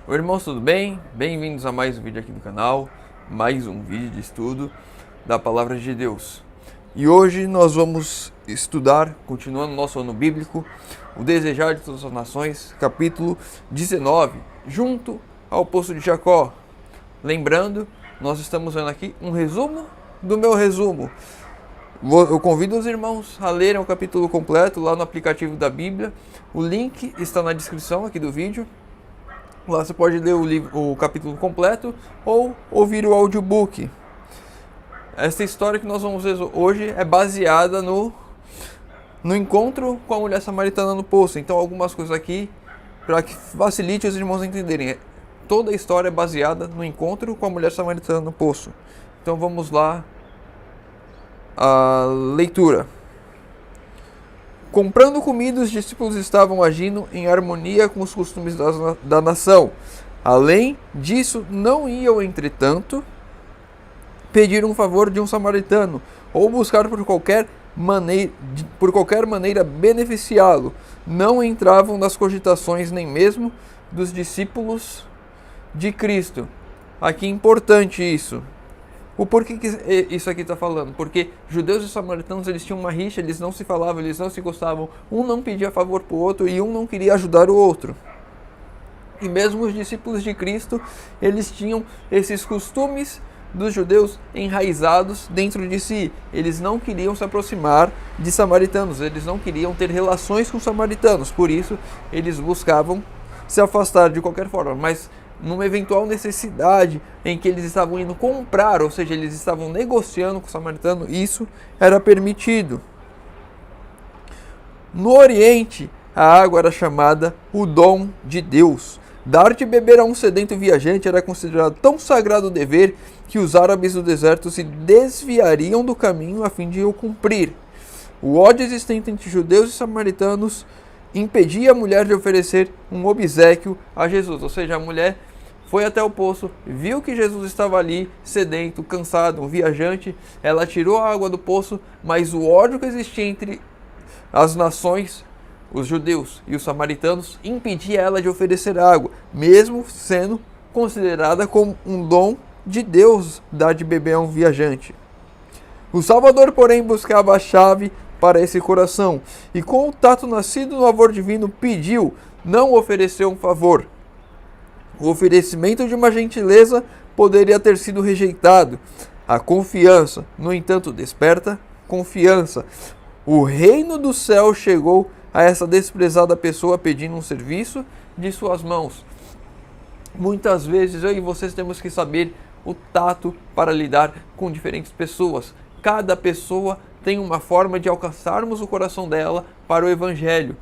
Oi irmãos, tudo bem? Bem-vindos a mais um vídeo aqui do canal, mais um vídeo de estudo da Palavra de Deus. E hoje nós vamos estudar, continuando nosso ano bíblico, o Desejar de Todas as Nações, capítulo 19, junto ao Poço de Jacó. Lembrando, nós estamos vendo aqui um resumo do meu resumo. Eu convido os irmãos a lerem o capítulo completo lá no aplicativo da Bíblia. O link está na descrição aqui do vídeo. Lá você pode ler o capítulo completo ou ouvir o audiobook. Essa história que nós vamos ver hoje é baseada no encontro com a mulher samaritana no poço. Então algumas coisas aqui, para que facilite os irmãos a entenderem. Toda a história é baseada no encontro com a mulher samaritana no poço. Então vamos lá a leitura. Comprando comida, os discípulos estavam agindo em harmonia com os costumes da nação. Além disso, não iam, entretanto, pedir um favor de um samaritano ou buscar por qualquer maneira beneficiá-lo. Não entravam nas cogitações nem mesmo dos discípulos de Cristo. Aqui é importante isso. O porquê que isso aqui está falando? Porque judeus e samaritanos, eles tinham uma rixa, eles não se falavam, eles não se gostavam. Um não pedia favor para o outro e um não queria ajudar o outro. E mesmo os discípulos de Cristo, eles tinham esses costumes dos judeus enraizados dentro de si. Eles não queriam se aproximar de samaritanos, eles não queriam ter relações com samaritanos. Por isso, eles buscavam se afastar de qualquer forma. Mas numa eventual necessidade em que eles estavam indo comprar, ou seja, eles estavam negociando com o samaritano, isso era permitido. No Oriente, a água era chamada o dom de Deus. Dar de beber a um sedento viajante era considerado tão sagrado dever que os árabes do deserto se desviariam do caminho a fim de o cumprir. O ódio existente entre judeus e samaritanos impedia a mulher de oferecer um obséquio a Jesus, ou seja, a mulher foi até o poço, viu que Jesus estava ali, sedento, cansado, um viajante, ela tirou a água do poço, mas o ódio que existia entre as nações, os judeus e os samaritanos, impedia ela de oferecer água, mesmo sendo considerada como um dom de Deus dar de beber a um viajante. O Salvador, porém, buscava a chave para esse coração, e com o tato nascido no amor divino, pediu, não ofereceu um favor. O oferecimento de uma gentileza poderia ter sido rejeitado. A confiança, no entanto, desperta confiança. O reino do céu chegou a essa desprezada pessoa pedindo um serviço de suas mãos. Muitas vezes eu e vocês temos que saber o tato para lidar com diferentes pessoas. Cada pessoa tem uma forma de alcançarmos o coração dela para o Evangelho.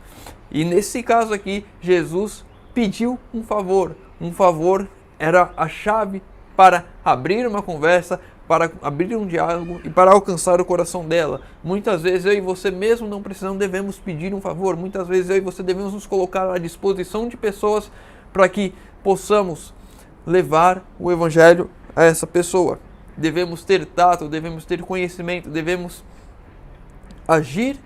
E nesse caso aqui, Jesus pediu um favor. Um favor era a chave para abrir uma conversa, para abrir um diálogo e para alcançar o coração dela. Muitas vezes eu e você mesmo não precisamos, devemos pedir um favor. Muitas vezes eu e você devemos nos colocar à disposição de pessoas para que possamos levar o Evangelho a essa pessoa. Devemos ter tato, devemos ter conhecimento, devemos agir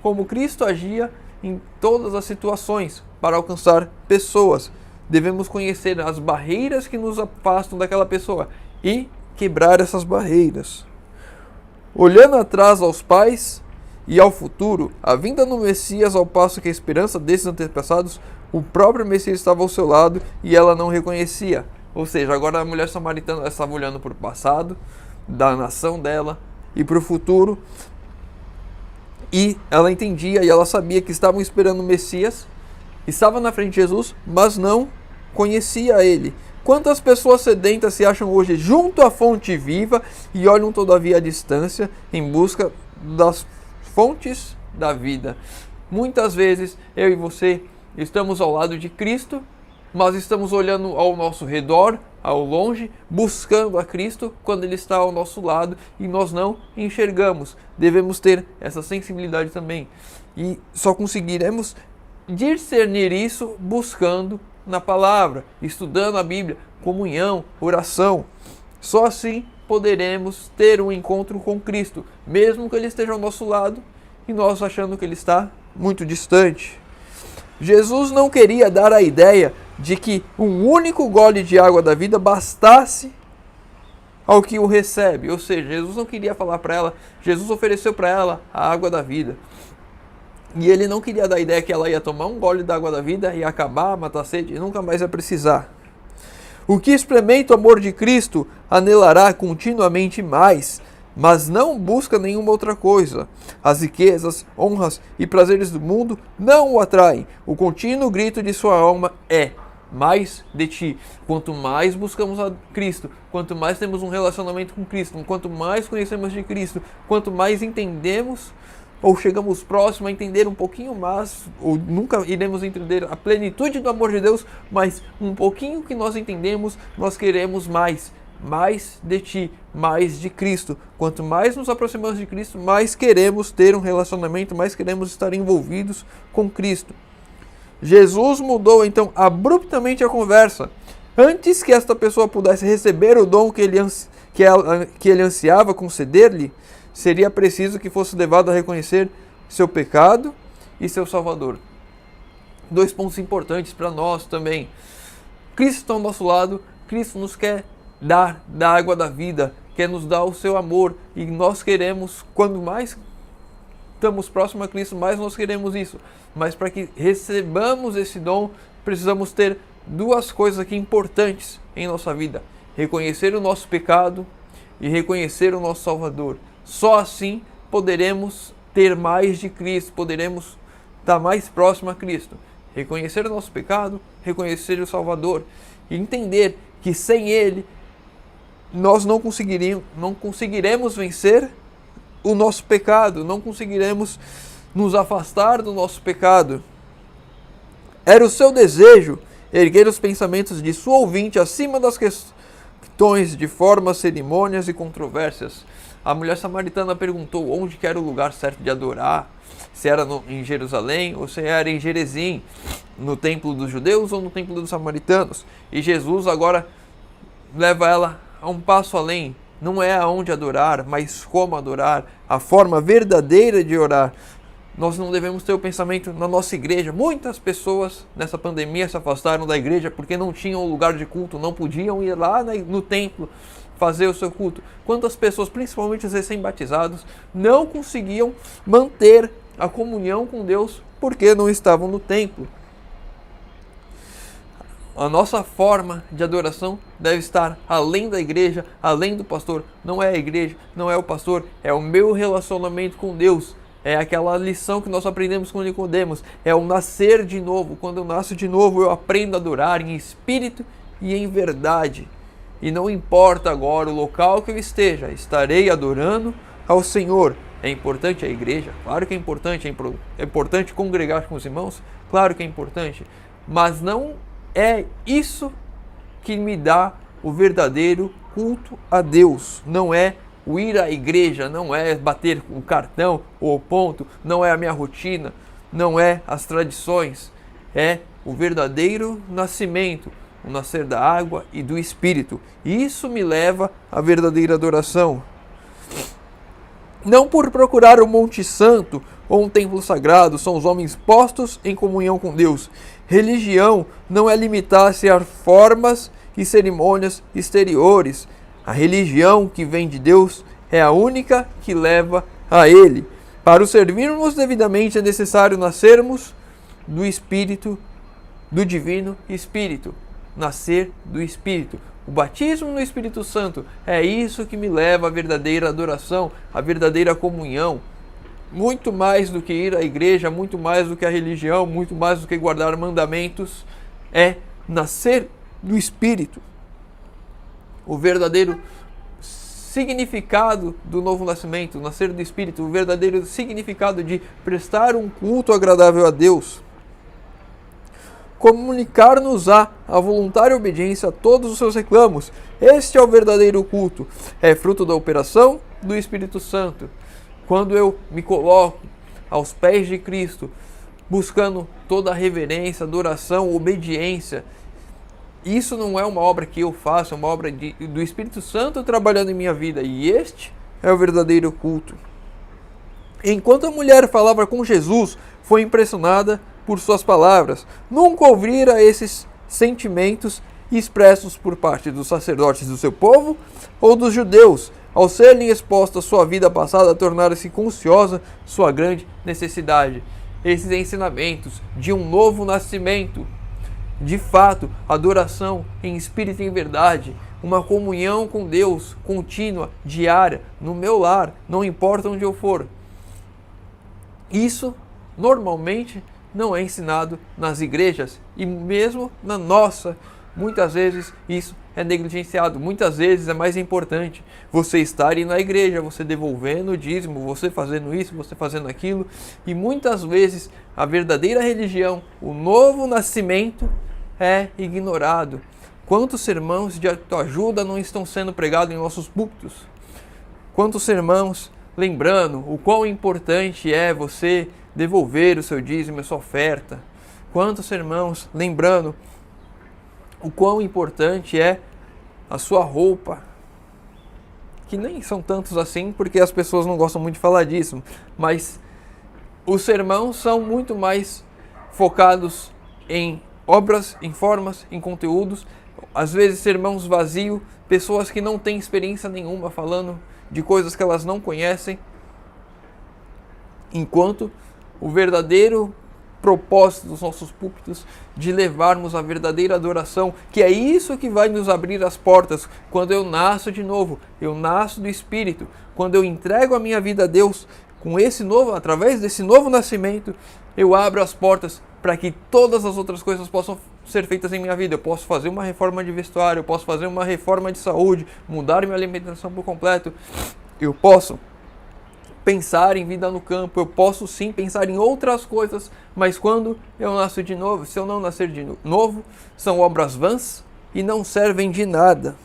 como Cristo agia em todas as situações para alcançar pessoas. Devemos conhecer as barreiras que nos afastam daquela pessoa e quebrar essas barreiras. Olhando atrás aos pais e ao futuro, a vinda do Messias, ao passo que a esperança desses antepassados, o próprio Messias estava ao seu lado e ela não reconhecia. Ou seja, agora a mulher samaritana estava olhando para o passado da nação dela e para o futuro, e ela entendia e ela sabia que estavam esperando o Messias, estava na frente de Jesus, mas não conhecia ele. Quantas pessoas sedentas se acham hoje junto à fonte viva e olham todavia à distância em busca das fontes da vida? Muitas vezes eu e você estamos ao lado de Cristo, mas estamos olhando ao nosso redor, ao longe, buscando a Cristo quando Ele está ao nosso lado e nós não enxergamos. Devemos ter essa sensibilidade também. E só conseguiremos discernir isso buscando na palavra, estudando a Bíblia, comunhão, oração. Só assim poderemos ter um encontro com Cristo, mesmo que Ele esteja ao nosso lado e nós achando que Ele está muito distante. Jesus não queria dar a ideia de que um único gole de água da vida bastasse ao que o recebe. Ou seja, Jesus não queria falar para ela, Jesus ofereceu para ela a água da vida. E ele não queria dar a ideia que ela ia tomar um gole da água da vida e acabar, matar a sede e nunca mais ia precisar. O que experimenta o amor de Cristo anelará continuamente mais, mas não busca nenhuma outra coisa. As riquezas, honras e prazeres do mundo não o atraem. O contínuo grito de sua alma é: mais de ti. Quanto mais buscamos a Cristo, quanto mais temos um relacionamento com Cristo, quanto mais conhecemos de Cristo, quanto mais entendemos ou chegamos próximo a entender um pouquinho mais, ou nunca iremos entender a plenitude do amor de Deus, mas um pouquinho que nós entendemos, nós queremos mais de ti, mais de Cristo. Quanto mais nos aproximamos de Cristo, mais queremos ter um relacionamento, mais queremos estar envolvidos com Cristo. Jesus mudou então abruptamente a conversa. Antes que esta pessoa pudesse receber o dom que ele ansiava conceder-lhe, seria preciso que fosse levado a reconhecer seu pecado e seu Salvador. 2 pontos importantes para nós também. Cristo está ao nosso lado, Cristo nos quer dar da água da vida, quer nos dar o seu amor, e nós queremos, quando mais estamos próximos a Cristo, mais nós queremos isso. Mas para que recebamos esse dom, precisamos ter 2 coisas aqui importantes em nossa vida: reconhecer o nosso pecado e reconhecer o nosso Salvador. Só assim poderemos ter mais de Cristo, poderemos estar mais próximo a Cristo. Reconhecer o nosso pecado, reconhecer o Salvador e entender que sem Ele nós não conseguiremos vencer o nosso pecado, não conseguiremos nos afastar do nosso pecado. Era o seu desejo erguer os pensamentos de sua ouvinte acima das questões de formas, cerimônias e controvérsias. A mulher samaritana perguntou onde que era o lugar certo de adorar, se era em Jerusalém ou se era em Gerezim, no templo dos judeus ou no templo dos samaritanos. E Jesus agora leva ela a um passo além. Não é aonde adorar, mas como adorar, a forma verdadeira de orar. Nós não devemos ter o pensamento na nossa igreja. Muitas pessoas nessa pandemia se afastaram da igreja porque não tinham lugar de culto, não podiam ir lá no templo fazer o seu culto. Quantas pessoas, principalmente os recém-batizados, não conseguiam manter a comunhão com Deus porque não estavam no templo. A nossa forma de adoração deve estar além da igreja, além do pastor. Não é a igreja, não é o pastor, é o meu relacionamento com Deus. É aquela lição que nós aprendemos com Nicodemos, é o nascer de novo. Quando eu nasço de novo, eu aprendo a adorar em espírito e em verdade. E não importa agora o local que eu esteja, estarei adorando ao Senhor. É importante a igreja? Claro que é importante. É importante congregar com os irmãos? Claro que é importante. Mas não é isso que me dá o verdadeiro culto a Deus. Não é o ir à igreja, não é bater o cartão ou o ponto, não é a minha rotina, não é as tradições. É o verdadeiro nascimento, o nascer da água e do Espírito. Isso me leva à verdadeira adoração. Não por procurar um monte santo ou um templo sagrado são os homens postos em comunhão com Deus. Religião não é limitar-se a formas e cerimônias exteriores. A religião que vem de Deus é a única que leva a Ele. Para o servirmos devidamente é necessário nascermos do Espírito, do Divino Espírito. Nascer do Espírito. O batismo no Espírito Santo é isso que me leva à verdadeira adoração, à verdadeira comunhão. Muito mais do que ir à igreja, muito mais do que a religião, muito mais do que guardar mandamentos, é nascer do Espírito. O verdadeiro significado do novo nascimento, nascer do Espírito, o verdadeiro significado de prestar um culto agradável a Deus. Comunicar-nos-á a voluntária obediência a todos os seus reclamos. Este é o verdadeiro culto. É fruto da operação do Espírito Santo. Quando eu me coloco aos pés de Cristo, buscando toda a reverência, adoração, obediência, isso não é uma obra que eu faço, é uma obra do Espírito Santo trabalhando em minha vida. E este é o verdadeiro culto. Enquanto a mulher falava com Jesus, foi impressionada por suas palavras. Nunca ouvira esses sentimentos expressos por parte dos sacerdotes do seu povo ou dos judeus, ao serem expostos à sua vida passada, tornaram-se consciosa sua grande necessidade. Esses ensinamentos de um novo nascimento, de fato, adoração em espírito e em verdade, uma comunhão com Deus contínua, diária, no meu lar, não importa onde eu for. Isso, normalmente, não é ensinado nas igrejas e mesmo na nossa. Muitas vezes isso é negligenciado. Muitas vezes é mais importante você estar indo na igreja, você devolvendo o dízimo, você fazendo isso, você fazendo aquilo. E muitas vezes a verdadeira religião, o novo nascimento, é ignorado. Quantos sermões de autoajuda não estão sendo pregados em nossos púlpitos? Quantos sermões lembrando o quão importante é você devolver o seu dízimo, a sua oferta? Quantos sermões lembrando o quão importante é a sua roupa? Que nem são tantos assim, porque as pessoas não gostam muito de falar disso. Mas os sermões são muito mais focados em obras, em formas, em conteúdos. Às vezes sermões vazios, pessoas que não têm experiência nenhuma falando de coisas que elas não conhecem. Enquanto o verdadeiro propósito dos nossos púlpitos de levarmos a verdadeira adoração, que é isso que vai nos abrir as portas quando eu nasço de novo, eu nasço do Espírito, quando eu entrego a minha vida a Deus, com esse novo, através desse novo nascimento, eu abro as portas para que todas as outras coisas possam ser feitas em minha vida. Eu posso fazer uma reforma de vestuário, eu posso fazer uma reforma de saúde, mudar minha alimentação por completo, eu posso pensar em vida no campo, eu posso sim pensar em outras coisas, mas quando eu nasço de novo, se eu não nascer de novo, são obras vãs e não servem de nada.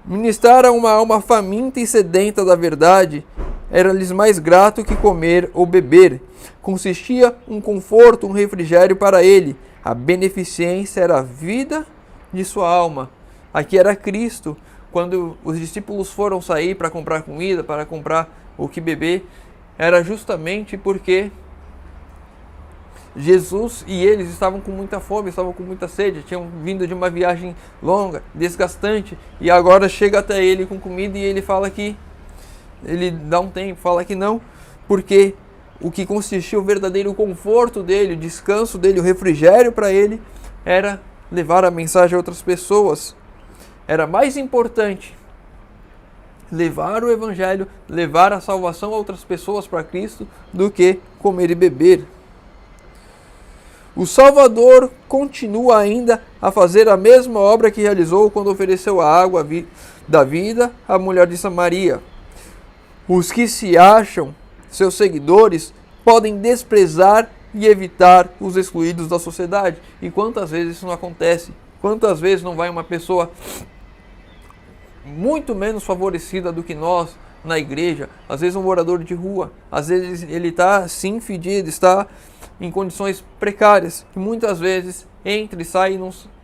Ministrar a uma alma faminta e sedenta da verdade era-lhes mais grato que comer ou beber. Consistia um conforto, um refrigério para ele. A beneficência era a vida de sua alma. Aqui era Cristo. Quando os discípulos foram sair para comprar comida, para comprar o que beber, era justamente porque Jesus e eles estavam com muita fome, estavam com muita sede, tinham vindo de uma viagem longa, desgastante, e agora chega até ele com comida e ele fala que ele dá um tempo, fala que não, porque o que consistia o verdadeiro conforto dele, o descanso dele, o refrigério para ele, era levar a mensagem a outras pessoas. Era mais importante levar o Evangelho, levar a salvação a outras pessoas para Cristo, do que comer e beber. O Salvador continua ainda a fazer a mesma obra que realizou quando ofereceu a água da vida à mulher de Samaria. Os que se acham seus seguidores podem desprezar e evitar os excluídos da sociedade. E quantas vezes isso não acontece? Quantas vezes não vai uma pessoa muito menos favorecida do que nós na igreja, às vezes um morador de rua, às vezes ele está sim fedido, está em condições precárias, e muitas vezes entra e sai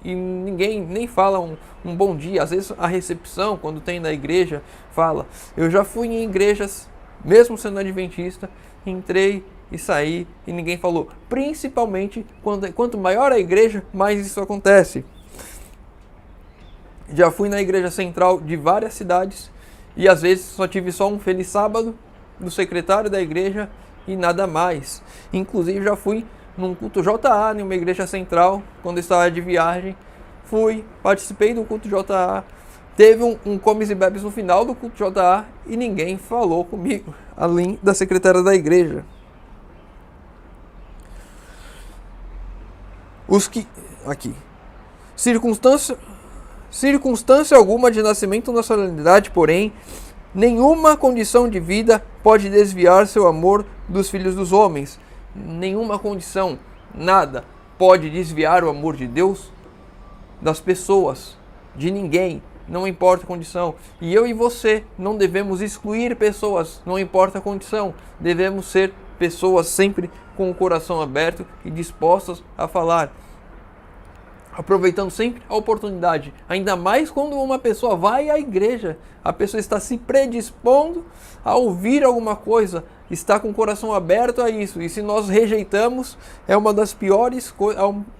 e ninguém nem fala um bom dia. Às vezes a recepção, quando tem na igreja, fala. Eu já fui em igrejas, mesmo sendo adventista, entrei e saí e ninguém falou. Principalmente quanto maior a igreja, mais isso acontece. Já fui na igreja central de várias cidades e às vezes só tive só um feliz sábado do secretário da igreja e nada mais. Inclusive já fui num culto JA, em uma igreja central, quando estava de viagem. Participei do culto JA. Teve um comes e bebes no final do culto JA e ninguém falou comigo, além da secretária da igreja. Circunstância alguma de nascimento ou nacionalidade, porém, nenhuma condição de vida pode desviar seu amor dos filhos dos homens. Nenhuma condição, nada, pode desviar o amor de Deus das pessoas, de ninguém, não importa a condição. E eu e você não devemos excluir pessoas, não importa a condição. Devemos ser pessoas sempre com o coração aberto e dispostas a falar, aproveitando sempre a oportunidade, ainda mais quando uma pessoa vai à igreja, a pessoa está se predispondo a ouvir alguma coisa, está com o coração aberto a isso. E se nós rejeitamos, é um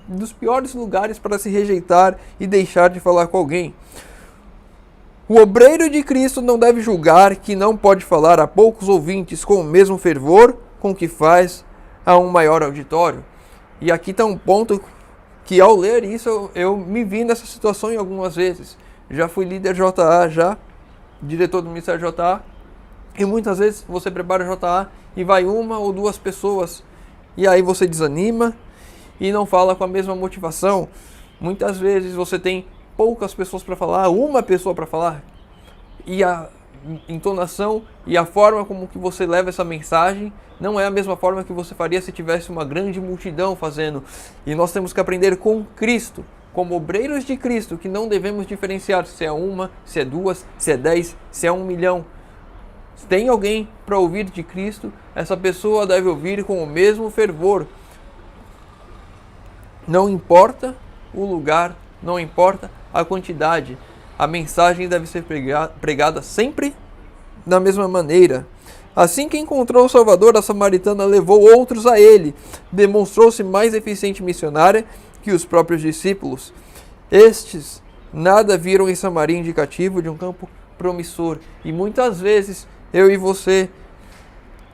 dos piores lugares para se rejeitar e deixar de falar com alguém. O obreiro de Cristo não deve julgar que não pode falar a poucos ouvintes com o mesmo fervor com que faz a um maior auditório. E aqui está um ponto que, ao ler isso, eu me vi nessa situação em algumas vezes. Já fui líder JA, diretor do Ministério JA, e muitas vezes você prepara o JA e vai uma ou duas pessoas, e aí você desanima e não fala com a mesma motivação. Muitas vezes você tem poucas pessoas para falar, uma pessoa para falar, e a entonação e a forma como que você leva essa mensagem não é a mesma forma que você faria se tivesse uma grande multidão fazendo. E nós temos que aprender com Cristo, como obreiros de Cristo, que não devemos diferenciar se é uma, se é duas, se é 10, se é 1 milhão. Se tem alguém para ouvir de Cristo, essa pessoa deve ouvir com o mesmo fervor. Não importa o lugar, não importa a quantidade, a mensagem deve ser pregada sempre da mesma maneira. Assim que encontrou o Salvador, a samaritana levou outros a ele. Demonstrou-se mais eficiente missionária que os próprios discípulos. Estes nada viram em Samaria indicativo de um campo promissor. E muitas vezes eu e você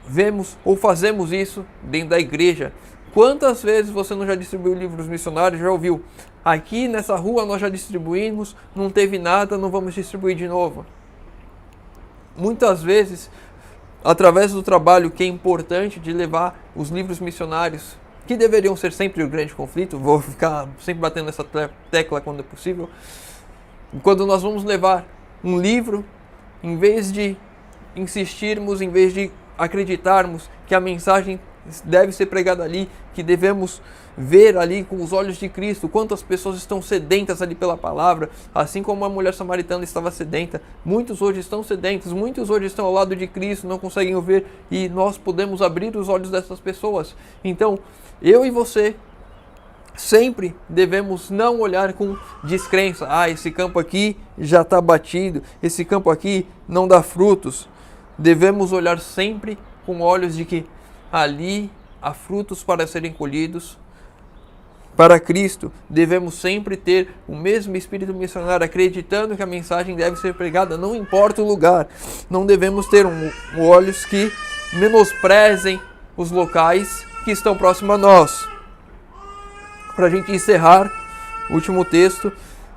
vemos ou fazemos isso dentro da igreja. Quantas vezes você não já distribuiu livros missionários, já ouviu? Aqui nessa rua nós já distribuímos, não teve nada, não vamos distribuir de novo. Muitas vezes, através do trabalho que é importante de levar os livros missionários, que deveriam ser sempre o grande conflito, vou ficar sempre batendo nessa tecla quando é possível, quando nós vamos levar um livro, em vez de insistirmos, em vez de acreditarmos que a mensagem deve ser pregada ali, que devemos ver ali com os olhos de Cristo quantas pessoas estão sedentas ali pela palavra, assim como a mulher samaritana estava sedenta. Muitos hoje estão sedentos, muitos hoje estão ao lado de Cristo, não conseguem ver, e nós podemos abrir os olhos dessas pessoas. Então, eu e você sempre devemos não olhar com descrença. Esse campo aqui já está batido, esse campo aqui não dá frutos. Devemos olhar sempre com olhos de que ali há frutos para serem colhidos. Para Cristo, devemos sempre ter o mesmo espírito missionário, acreditando que a mensagem deve ser pregada, não importa o lugar. Não devemos ter olhos que menosprezem os locais que estão próximos a nós. Para a gente encerrar o último texto,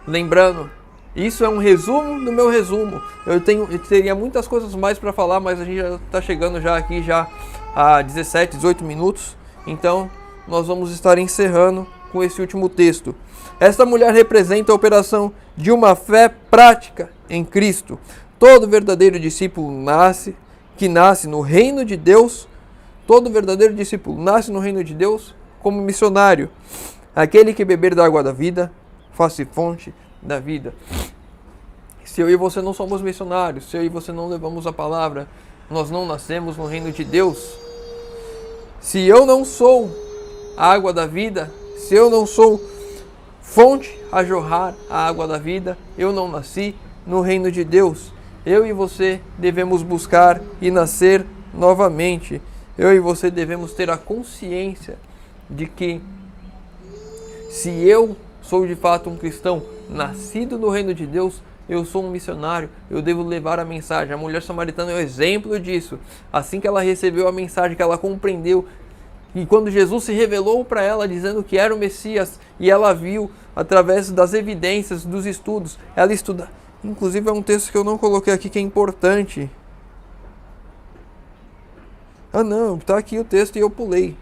lembrando, isso é um resumo do meu resumo. Eu teria muitas coisas mais para falar, mas a gente já está chegando aqui a 17, 18 minutos. Então, nós vamos estar encerrando com esse último texto. Esta mulher representa a operação de uma fé prática em Cristo. Todo verdadeiro discípulo nasce no reino de Deus. Todo verdadeiro discípulo nasce no reino de Deus como missionário. Aquele que beber da água da vida, faz-se fonte da vida. Se eu e você não somos missionários, se eu e você não levamos a palavra, nós não nascemos no reino de Deus. Se eu não sou a água da vida, se eu não sou fonte a jorrar a água da vida, eu não nasci no reino de Deus. Eu e você devemos buscar e nascer novamente. Eu e você devemos ter a consciência de que se eu sou de fato um cristão nascido no reino de Deus, eu sou um missionário, eu devo levar a mensagem. A mulher samaritana é um exemplo disso. Assim que ela recebeu a mensagem, que ela compreendeu, e quando Jesus se revelou para ela dizendo que era o Messias, e ela viu através das evidências, dos estudos, ela estuda. Inclusive é um texto que eu não coloquei aqui que é importante. Não, está aqui o texto e eu pulei.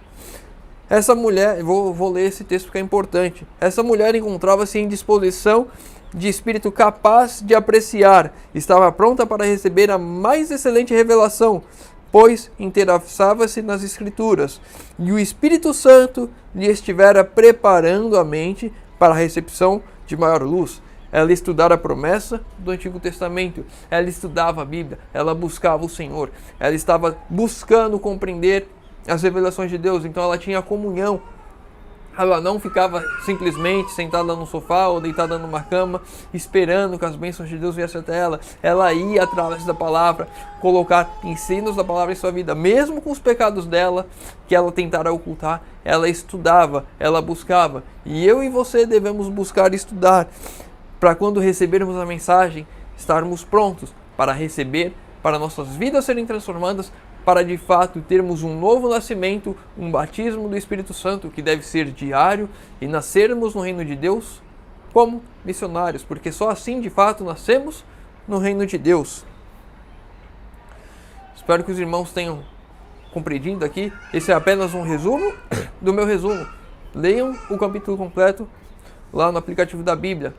Essa mulher, vou ler esse texto porque é importante. Essa mulher encontrava-se em disposição de espírito capaz de apreciar. Estava pronta para receber a mais excelente revelação, pois interessava-se nas Escrituras. E o Espírito Santo lhe estivera preparando a mente para a recepção de maior luz. Ela estudara a promessa do Antigo Testamento. Ela estudava a Bíblia. Ela buscava o Senhor. Ela estava buscando compreender as revelações de Deus. Então ela tinha comunhão Ela não ficava simplesmente sentada no sofá ou deitada numa cama, esperando que as bênçãos de Deus viessem até ela. Ela ia através da palavra, colocar ensinos da palavra em sua vida. Mesmo com os pecados dela, que ela tentara ocultar, ela estudava, ela buscava. E eu e você devemos buscar e estudar, para quando recebermos a mensagem, estarmos prontos para receber, para nossas vidas serem transformadas, para de fato termos um novo nascimento, um batismo do Espírito Santo que deve ser diário e nascermos no reino de Deus como missionários, porque só assim de fato nascemos no reino de Deus. Espero que os irmãos tenham compreendido aqui. Esse é apenas um resumo do meu resumo. Leiam o capítulo completo lá no aplicativo da Bíblia.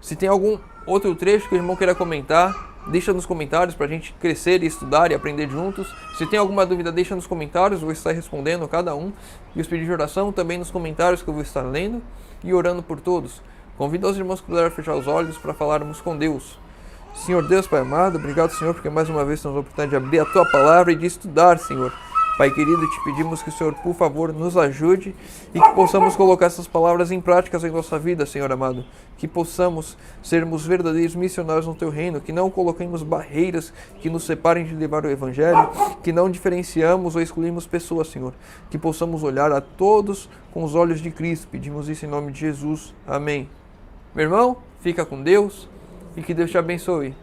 Se tem algum outro trecho que o irmão queira comentar, deixa nos comentários para a gente crescer e estudar e aprender juntos. Se tem alguma dúvida, deixa nos comentários, vou estar respondendo a cada um. E os pedidos de oração também nos comentários, que eu vou estar lendo e orando por todos. Convido os irmãos que puderem fechar os olhos para falarmos com Deus. Senhor Deus, Pai amado, obrigado, Senhor, porque mais uma vez temos a oportunidade de abrir a Tua Palavra e de estudar, Senhor. Pai querido, te pedimos que o Senhor, por favor, nos ajude e que possamos colocar essas palavras em práticas em nossa vida, Senhor amado. Que possamos sermos verdadeiros missionários no Teu reino, que não coloquemos barreiras que nos separem de levar o Evangelho, que não diferenciamos ou excluímos pessoas, Senhor. Que possamos olhar a todos com os olhos de Cristo. Pedimos isso em nome de Jesus. Amém. Meu irmão, fica com Deus e que Deus te abençoe.